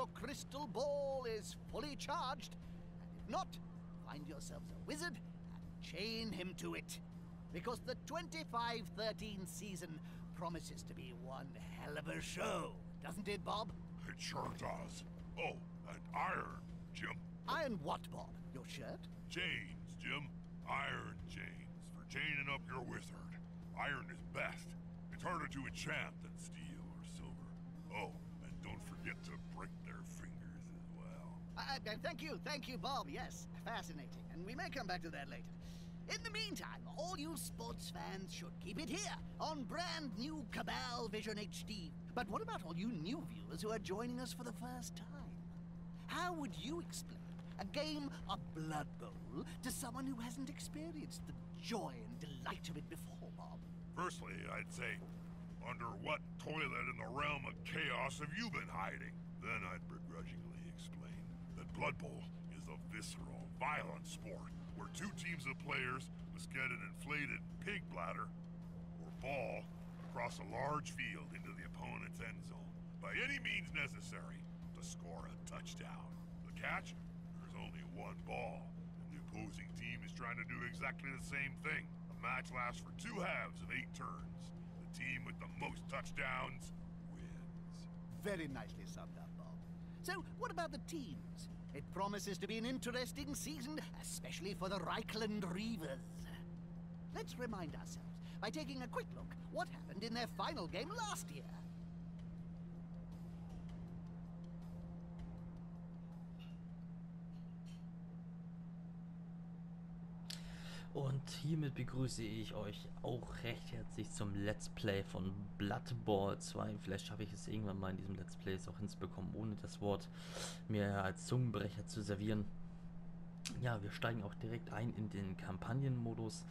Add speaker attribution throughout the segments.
Speaker 1: your crystal ball is fully charged. And if not, find yourselves a wizard and chain him to it. Because the 25-13 season promises to be one hell of a show, doesn't it, Bob?
Speaker 2: It sure does. Oh, and iron, Jim.
Speaker 1: Iron what, Bob? Your shirt?
Speaker 2: Chains, Jim. Iron chains for chaining up your wizard. Iron is best. It's harder to enchant than steel or silver. Oh, and don't forget to break their fingers as well.
Speaker 1: Thank you, Bob. Yes, fascinating. And we may come back to that later. In the meantime, all you sports fans should keep it here on brand new Cabal Vision HD. But what about all you new viewers who are joining us for the first time? How would you explain a game of Blood Bowl to someone who hasn't experienced the joy and delight of it before, Bob?
Speaker 2: Firstly, I'd say, under what toilet in the realm of chaos have you been hiding? Then I'd begrudgingly explain that Blood Bowl is a visceral, violent sport where two teams of players must get an inflated pig bladder or ball across a large field into the opponent's end zone by any means necessary to score a touchdown. The catch? There's only one ball, and the opposing team is trying to do exactly the same thing. The match lasts for 2 halves of 8 turns. The team with the most touchdowns wins.
Speaker 1: Very nicely summed up, Bob. So, what about the teams? It promises to be an interesting season, especially for the Reichland Reavers. Let's remind ourselves by taking a quick look what happened in their final game last year.
Speaker 3: Und hiermit begrüße ich euch auch recht herzlich zum Let's Play von Blood Bowl 2. Vielleicht schaffe ich es irgendwann mal in diesem Let's Play auch hinzubekommen, ohne das Wort mir als Zungenbrecher zu servieren. Ja, wir steigen auch direkt ein in den Kampagnenmodus.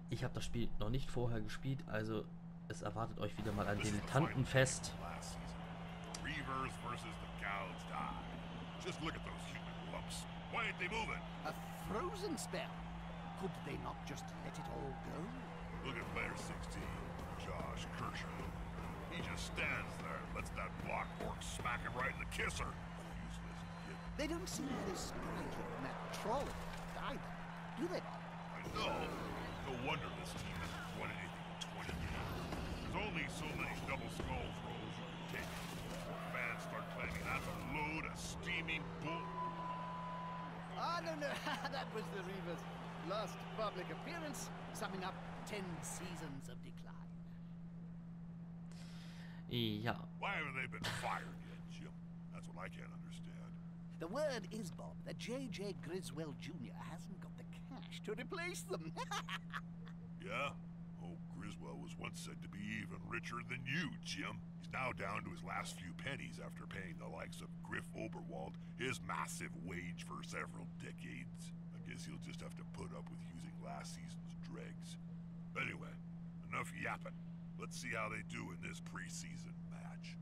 Speaker 3: Ich habe das Spiel noch nicht vorher gespielt, also es erwartet euch wieder mal ein Dilettantenfest.
Speaker 1: A frozen spell. Could they not just let it all go?
Speaker 2: Look at player 16, Josh Kershaw. He just stands there and lets that block orc smack him right in the kisser. Useless kid.
Speaker 1: They don't seem very sprightly from that trolley either, do they?
Speaker 2: I know. No wonder this team hasn't won anything in 20 years. There's only so many double skull throws you can take. Fans start claiming that's a load of steaming bull.
Speaker 1: Ah, no, that was the Reavers' last public appearance, summing up 10 seasons of decline.
Speaker 3: Ja.
Speaker 2: Why haven't they been fired yet, Jim? That's what I can't understand.
Speaker 1: The word is, Bob, that J.J. Griswold Jr. hasn't got the cash to replace them.
Speaker 2: Yeah? Oh, Griswold was once said to be even richer than you, Jim. He's now down to his last few pennies after paying the likes of Griff Oberwald his massive wage for several decades. I guess he'll just have to put up with using last season's dregs. Anyway, enough yapping. Let's see how they do in this preseason match.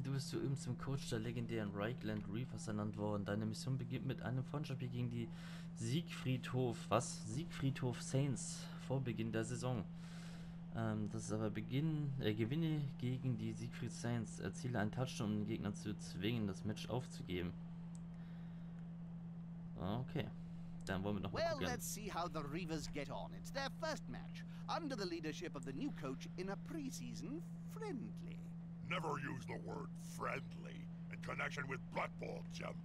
Speaker 3: Du bist soeben zum Coach der legendären Reichland Reavers ernannt worden. Deine Mission beginnt mit einem Freundschaftsspiel gegen die Siegfriedhof Saints vor Beginn der Saison. Das ist aber Gewinne gegen die Siegfried Saints. Erziele einen Touchdown, um den Gegner zu zwingen, das Match aufzugeben. Okay, dann wollen wir noch mal gucken.
Speaker 1: Well, let's see how the Reavers get on. It's their first match under the leadership of the new coach in a preseason friendly.
Speaker 2: Never use the word friendly in connection with Blood Bowl, Jim.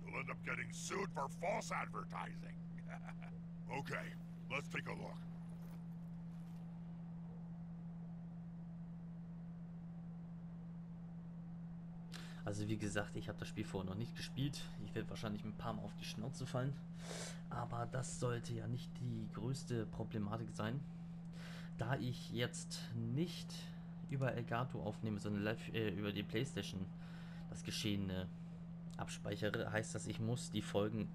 Speaker 2: You'll end up getting sued for false advertising. Okay, let's take a look.
Speaker 3: Also wie gesagt, ich habe das Spiel vorher noch nicht gespielt. Ich werde wahrscheinlich ein paar Mal auf die Schnauze fallen. Aber das sollte ja nicht die größte Problematik sein. Da ich jetzt nicht über Elgato aufnehme, sondern live über die Playstation das Geschehene abspeichere, heißt das, ich muss die Folgen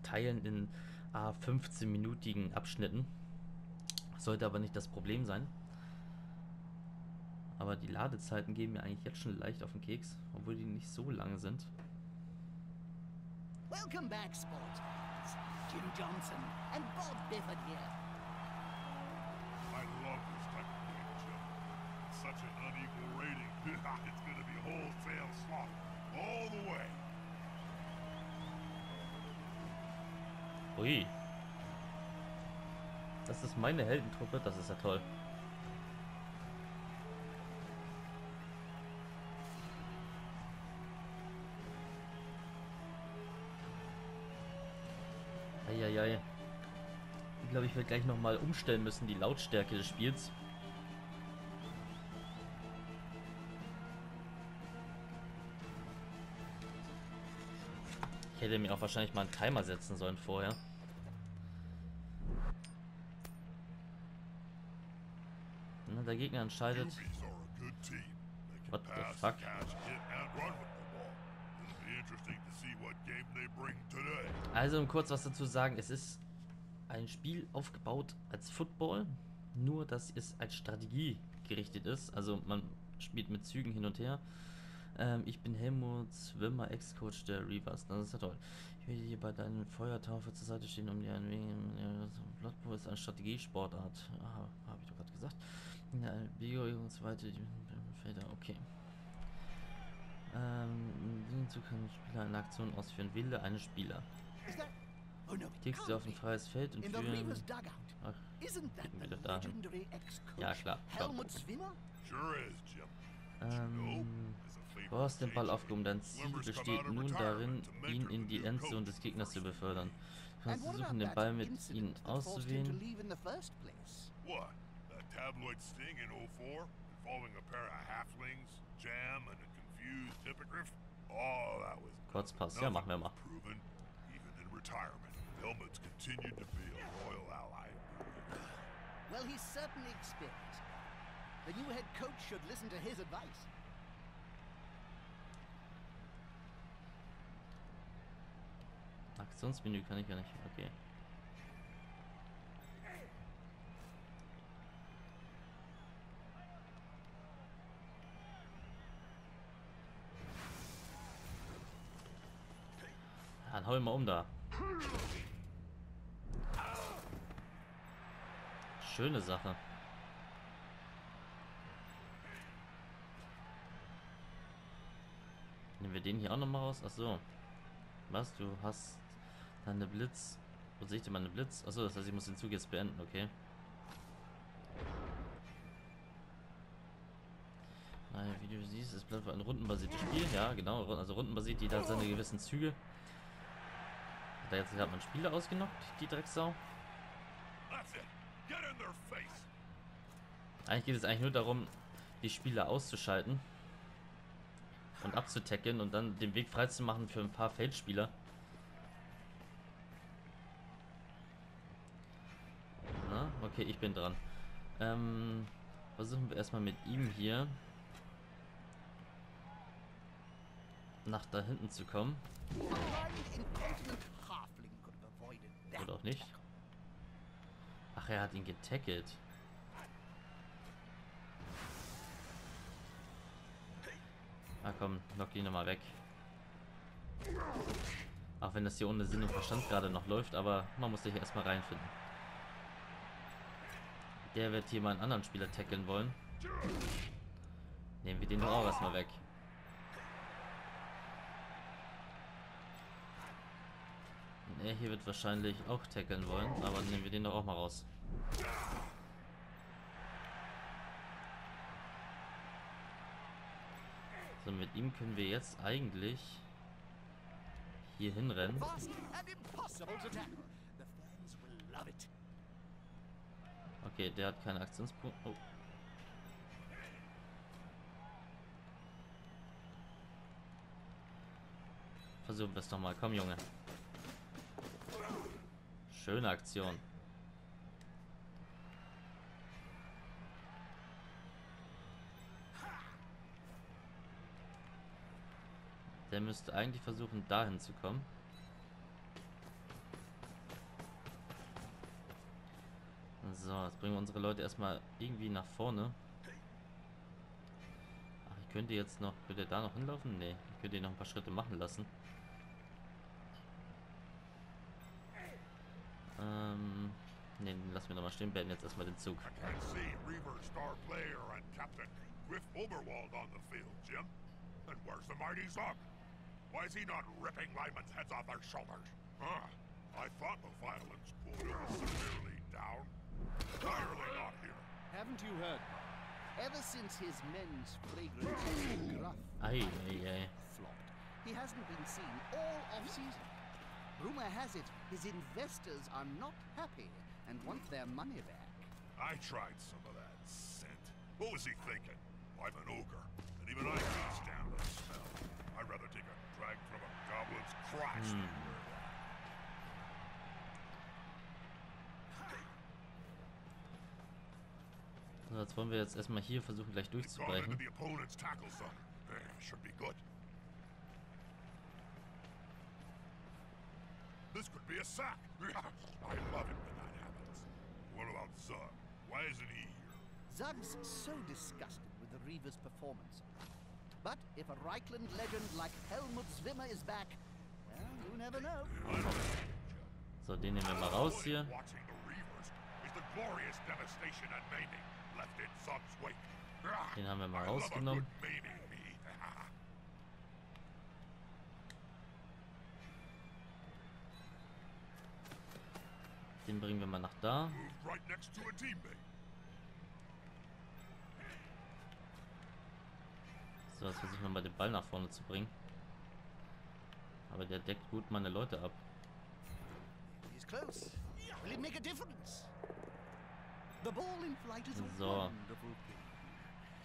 Speaker 3: teilen in 15-minütigen Abschnitten. Sollte aber nicht das Problem sein. Aber die Ladezeiten gehen mir eigentlich jetzt schon leicht auf den Keks, obwohl die nicht so lang sind.
Speaker 1: Welcome back, sports fans. Jim Johnson and Bob Bifford here.
Speaker 2: I love this type of game, Jim. It's such an unequal rating. It's gonna be wholesale slaughter all the way.
Speaker 3: Ui. Das ist meine Heldentruppe, das ist ja toll. Eieiei. Ich glaube, ich werde gleich nochmal umstellen müssen, die Lautstärke des Spiels. Ich hätte mir auch wahrscheinlich mal einen Timer setzen sollen vorher. Na, der Gegner entscheidet.
Speaker 2: Newbies are a good team. They can
Speaker 3: What the
Speaker 2: pass,
Speaker 3: fuck?
Speaker 2: catch, hit, and run with the ball. It'll be interesting to see what game they bring today.
Speaker 3: Also, um kurz was dazu sagen, es ist ein Spiel aufgebaut als Football, nur dass es als Strategie gerichtet ist. Also man spielt mit Zügen hin und her. Ich bin Helmut Wimmer, Ex-Coach der Reavers. Das ist ja toll. Ich werde dir bei deiner Feuertaufe zur Seite stehen, um dir ein wenig... Blood Bowl ist eine Strategiesportart. Habe ich doch gerade gesagt. Bewegung, zweite Felder, okay. Zu können Spieler eine Aktion ausführen. Wähle einen Spieler.
Speaker 1: Is that? Oh no, it
Speaker 3: Klickst du auf
Speaker 1: can't
Speaker 3: ein
Speaker 1: be.
Speaker 3: feies Feld und
Speaker 1: In the
Speaker 3: führen...
Speaker 1: Reaver's dugout.
Speaker 3: Ach,
Speaker 1: Isn't that
Speaker 3: klicken wir
Speaker 1: the
Speaker 3: doch dahin.
Speaker 1: legendary ex-coach
Speaker 3: Ja, klar.
Speaker 1: Helmut Swimmer?
Speaker 2: Sure is, Jim.
Speaker 3: Du hast den Ball aufgehoben. Dein Ziel besteht nun darin, ihn in die Endzone des Gegners zu befördern. Du kannst
Speaker 1: And what
Speaker 3: versuchen,
Speaker 1: about
Speaker 3: den Ball
Speaker 1: that
Speaker 3: mit ihnen
Speaker 1: incident that forced him to
Speaker 3: auszuwählen.
Speaker 1: leave in the first place?
Speaker 2: What? That tabloid sting in '04 involving a pair of halflings, Jam, and a confused hippogriff? Oh, that was
Speaker 3: Kurzpass, ja, machen wir mal.
Speaker 2: proven. Even in retirement, Helmut's continued to be a loyal ally.
Speaker 1: Well, he's certainly experienced. The new head coach should listen to his advice.
Speaker 3: Aktionsmenü kann ich ja nicht. Okay. Dann hau ihn mal um da. Schöne Sache. Nehmen wir den hier auch noch mal raus? Ach so. Was? Du hast deine Blitz. Wo sehe ich denn meine Blitz? Achso, das heißt, ich muss den Zug jetzt beenden, okay. Naja, wie du siehst, es bleibt ein rundenbasiertes Spiel. Ja, genau. Also rundenbasiert, jeder hat seine gewissen Züge. Hat er jetzt gerade meinen Spieler ausgenockt, die Drecksau?
Speaker 2: That's it. Get in their face.
Speaker 3: Eigentlich geht es eigentlich nur darum, die Spieler auszuschalten und abzutackeln und dann den Weg frei zu machen für ein paar Feldspieler. Na, okay, ich bin dran. Versuchen wir erstmal mit ihm hier nach da hinten zu kommen. Oder auch nicht. Ach, er hat ihn getackelt. Ah komm, knock ihn nochmal weg. Auch wenn das hier ohne Sinn und Verstand gerade noch läuft, aber man muss sich erstmal reinfinden. Der wird hier mal einen anderen Spieler tackeln wollen. Nehmen wir den doch auch erstmal weg. Und er hier wird wahrscheinlich auch tackeln wollen, aber nehmen wir den doch auch mal raus. So, mit ihm können wir jetzt eigentlich hier hinrennen. Okay, der hat keine Aktionspunkte. Oh. Versuchen wir es nochmal. Komm, Junge. Schöne Aktion. Der müsste eigentlich versuchen, dahin zu kommen. So, jetzt bringen wir unsere Leute erstmal irgendwie nach vorne. Ach, ich könnte jetzt noch... Könnte da noch hinlaufen? Nee, ich könnte ihn noch ein paar Schritte machen lassen. Ne, lassen wir nochmal stehen, beenden jetzt erstmal den Zug.
Speaker 2: I can't see Reaver's star player and Captain Griff Oberwald on the field, Jim. And where's the mighty Zug? Why is he not ripping linemen's heads off their shoulders? Huh? I thought the violence quota was severely down. Why are they not here?
Speaker 1: Haven't you heard? Ever since his men's flagrant gruff
Speaker 3: Ei.
Speaker 1: flopped, he hasn't been seen all off-season. Rumor has it his investors are not happy and want their money back.
Speaker 2: I tried some of that scent. What was he thinking? I'm an ogre, and even I can't stand the smell. I'd rather take a drag from a goblin's crotch than wear that.
Speaker 3: So, jetzt wollen wir jetzt erstmal hier versuchen, gleich
Speaker 2: Gone into
Speaker 3: durchzubrechen.
Speaker 2: the opponent's tackle zone. Should be good. This could be a sack. I love it when that happens. What about Zug? Why isn't he here?
Speaker 1: Zug's so disgusted with the Reavers' performance. But if a Reichland legend like Helmut Zwimmer is back, well, you never know.
Speaker 2: I don't know.
Speaker 3: So, den nehmen wir mal raus hier.
Speaker 2: Watching the Reavers is the glorious devastation and maiming left in Zug's wake.
Speaker 3: Den haben wir mal
Speaker 2: I love a
Speaker 3: rausgenommen.
Speaker 2: good maiming, me.
Speaker 3: Den bringen wir mal nach da.
Speaker 2: Moved right next to a teammate.
Speaker 3: So, jetzt versuchen wir mal den Ball nach vorne zu bringen. Aber der deckt gut meine Leute ab.
Speaker 1: He's close. Will it make a difference? The ball in flight is a
Speaker 3: So.
Speaker 1: wonderful thing.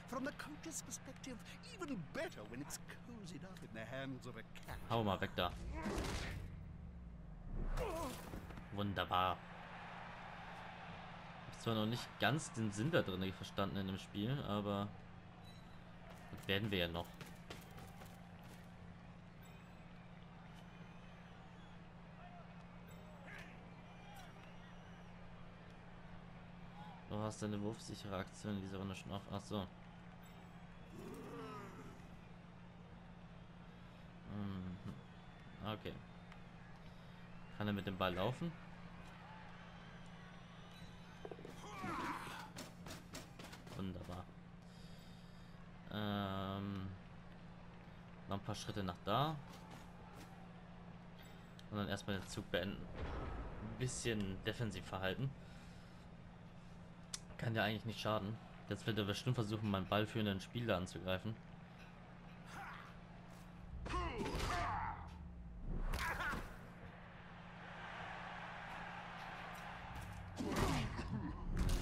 Speaker 1: From the coach's perspective, even better when it's cozied up in the hands of a cat.
Speaker 3: Hau mal weg da. Wunderbar. Ich habe zwar noch nicht ganz den Sinn da drin verstanden in dem Spiel, aber das werden wir ja noch. Du hast deine wurfsichere Aktion in dieser Runde schon auf. Ach so. Okay. Kann er mit dem Ball laufen? Wunderbar. Noch ein paar Schritte nach da. Und dann erstmal den Zug beenden. Ein bisschen defensiv verhalten. Kann ja eigentlich nicht schaden. Jetzt wird er bestimmt versuchen, meinen ballführenden Spieler anzugreifen.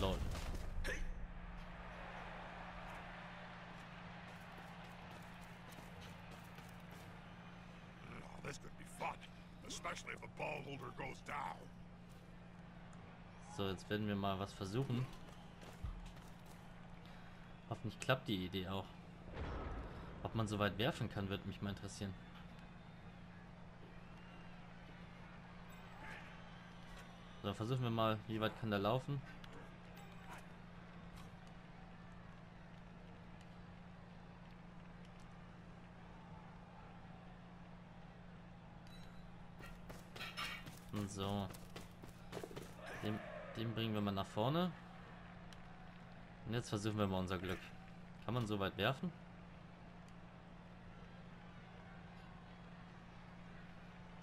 Speaker 3: Lol.
Speaker 2: Oh, this could be fun, especially if the ball holder goes down.
Speaker 3: So, jetzt werden wir mal was versuchen. Hoffentlich klappt die Idee auch. Ob man so weit werfen kann, würde mich mal interessieren. So, versuchen wir mal, wie weit kann der laufen. Und so. Den bringen wir mal nach vorne. Und jetzt versuchen wir mal unser Glück. Kann man so weit werfen?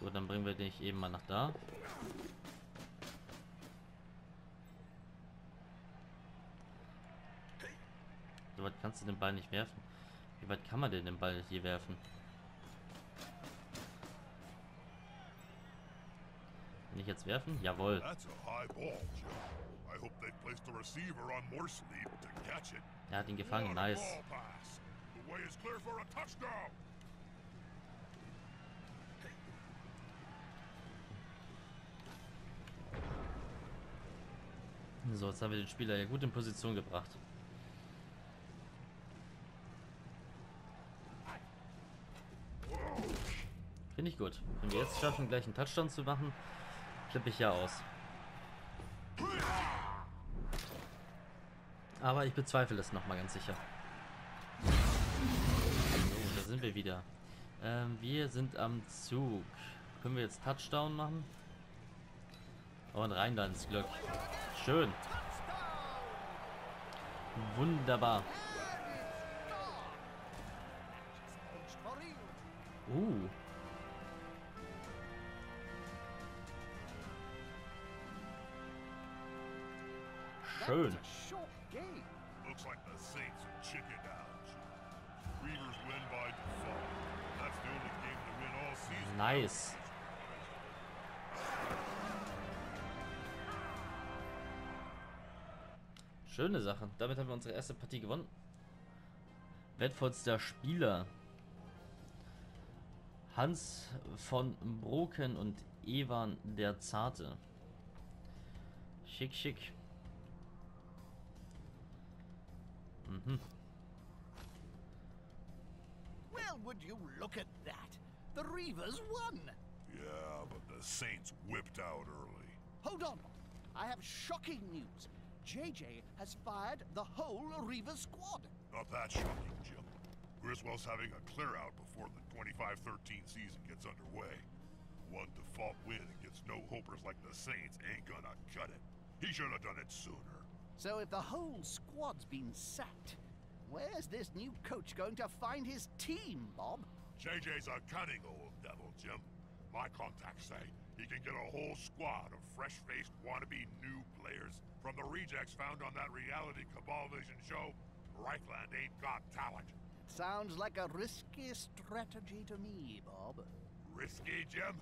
Speaker 3: Gut, dann bringen wir dich eben mal nach da. So weit kannst du den Ball nicht werfen. Wie weit kann man denn den Ball hier werfen? Kann ich jetzt werfen? Jawohl.
Speaker 2: That's a high ball, Joe. I hope they placed the receiver on more sleep to catch it.
Speaker 3: Er hat ihn gefangen.
Speaker 2: What a
Speaker 3: Nice.
Speaker 2: ball pass. The way is clear for a touchdown.
Speaker 3: So, jetzt haben wir den Spieler ja gut in Position gebracht. Finde ich gut. Wenn wir jetzt schaffen, gleich einen Touchdown zu machen, flippe ich ja aus. Aber ich bezweifle es nochmal ganz sicher. So, da sind wir wieder. Wir sind am Zug. Können wir jetzt Touchdown machen? Und rein da ins Glück. Schön. Wunderbar. Schön.
Speaker 2: Looks like the Saints are chickened out. Reavers win by default. That's the only game to win all season.
Speaker 3: Nice. Schöne Sache. Damit haben wir unsere erste Partie gewonnen. Wertvollster Spieler. Hans von Broken und Ewan der Zarte. Schick, schick. Mhm.
Speaker 1: Well, would you look at that? The Reavers won!
Speaker 2: Yeah, but the Saints whipped out early.
Speaker 1: Hold on. I have shocking news. JJ has fired the whole Reavers squad.
Speaker 2: Not that shocking, Jim. Griswold's having a clear out before the 25-13 season gets underway. One default win against no-hopers like the Saints ain't gonna cut it. He should have done it sooner.
Speaker 1: So if the whole squad's been sacked, where's this new coach going to find his team, Bob?
Speaker 2: JJ's a cunning old devil, Jim. My contacts say he can get a whole squad of fresh-faced wannabe new players from the rejects found on that reality Cabal Vision show. Reichland ain't got talent.
Speaker 1: Sounds like a risky strategy to me, Bob.
Speaker 2: Risky, Jim?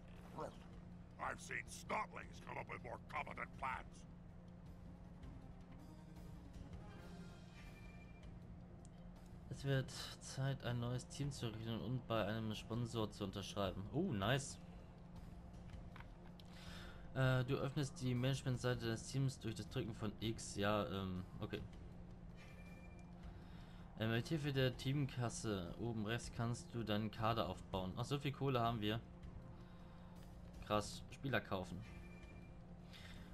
Speaker 2: I've seen snotlings come up with more competent plans.
Speaker 3: Es wird Zeit, ein neues Team zu richten und bei einem Sponsor zu unterschreiben. Oh, nice. Du öffnest die Managementseite des Teams durch das Drücken von X. Ja, okay. Mit Hilfe der Teamkasse oben rechts kannst du deinen Kader aufbauen. Ach, so viel Kohle haben wir. Krass, Spieler kaufen.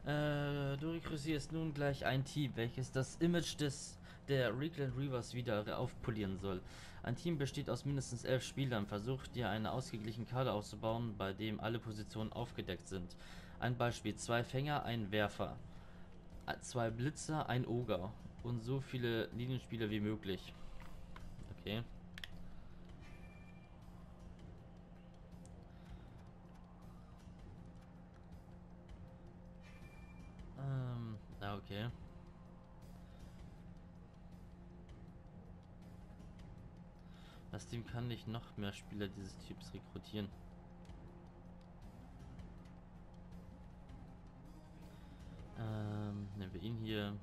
Speaker 3: Du rekrutierst nun gleich ein Team, welches das Image der Reichland Reavers wieder aufpolieren soll. Ein Team besteht aus mindestens 11 Spielern. Versuch dir einen ausgeglichenen Kader aufzubauen, bei dem alle Positionen aufgedeckt sind. Ein Beispiel: 2 Fänger, ein Werfer, 2 Blitzer, ein Oger und so viele Linienspieler wie möglich. Okay. Okay. Das Team kann nicht noch mehr Spieler dieses Typs rekrutieren. Nehmen wir ihn hier.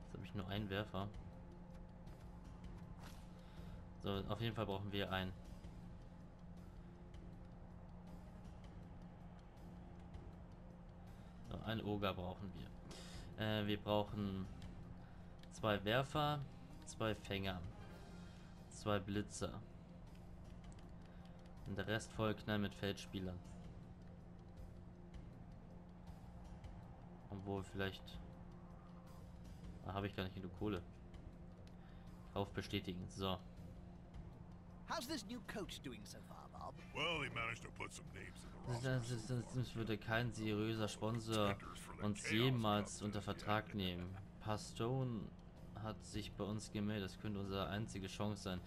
Speaker 3: Jetzt habe ich nur einen Werfer. So, auf jeden Fall brauchen wir einen. So, einen Oger brauchen wir. Wir brauchen 2 Werfer, 2 Fänger, 2 Blitzer. Und der Rest vollknallen mit Feldspielern. Obwohl vielleicht... Da habe ich gar nicht genug Kohle. Kauf bestätigen. So.
Speaker 1: How's this new coach doing so far, Bob?
Speaker 2: Well, he managed to put some names in the roster.
Speaker 3: Das würde kein seriöser Sponsor uns jemals unter Vertrag nehmen. Pastone hat sich bei uns gemeldet. Das könnte unsere einzige Chance sein.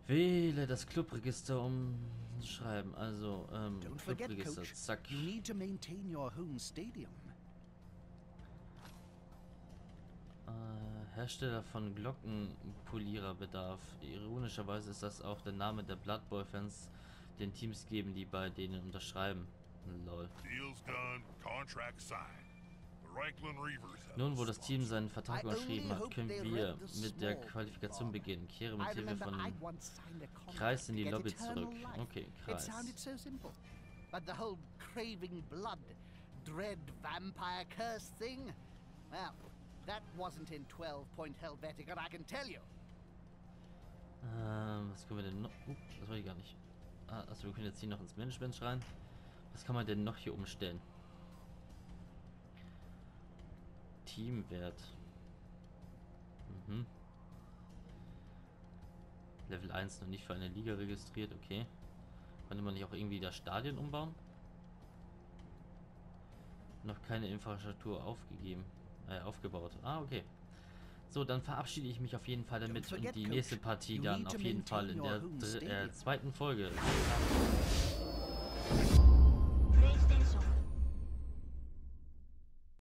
Speaker 3: Wähle das Clubregister, um zu schreiben. Also,
Speaker 1: Don't forget,
Speaker 3: Clubregister.
Speaker 1: Coach,
Speaker 3: Zack.
Speaker 1: you need to maintain your home stadium.
Speaker 3: Hersteller von Glockenpoliererbedarf. Ironischerweise ist das auch der Name der Blood Bowl Fans, den Teams geben, die bei denen unterschreiben. Lol.
Speaker 2: Deal's done, contract signed. The Reichland Reavers have
Speaker 3: Nun, wo
Speaker 2: a
Speaker 3: das
Speaker 2: squad.
Speaker 3: Team seinen Vertrag
Speaker 1: I only
Speaker 3: unterschrieben hat,
Speaker 1: hope
Speaker 3: können
Speaker 1: they
Speaker 3: wir
Speaker 1: read the
Speaker 3: mit der
Speaker 1: small
Speaker 3: Qualifikation
Speaker 1: print,
Speaker 3: beginnen. Kehre
Speaker 1: I
Speaker 3: mit Hilfe
Speaker 1: remember
Speaker 3: von
Speaker 1: I once signed a contract
Speaker 3: Kreis in die
Speaker 1: to get
Speaker 3: Lobby
Speaker 1: eternal
Speaker 3: zurück.
Speaker 1: life.
Speaker 3: Okay,
Speaker 1: It
Speaker 3: Kreis.
Speaker 1: sounded so simple. But the whole craving blood, dread vampire curse thing, well, that wasn't in 12-point Helvetica, I can tell you.
Speaker 3: Was können wir denn noch? Das wollte ich gar nicht. Also wir können jetzt hier noch ins Management schreien. Was kann man denn noch hier umstellen? Teamwert. Mhm. Level 1 noch nicht für eine Liga registriert, okay. Konnte man nicht auch irgendwie das Stadion umbauen? Noch keine Infrastruktur aufgebaut. Ah, okay. So, dann verabschiede ich mich auf jeden Fall damit und die nächste Partie dann auf jeden Fall in der zweiten Folge.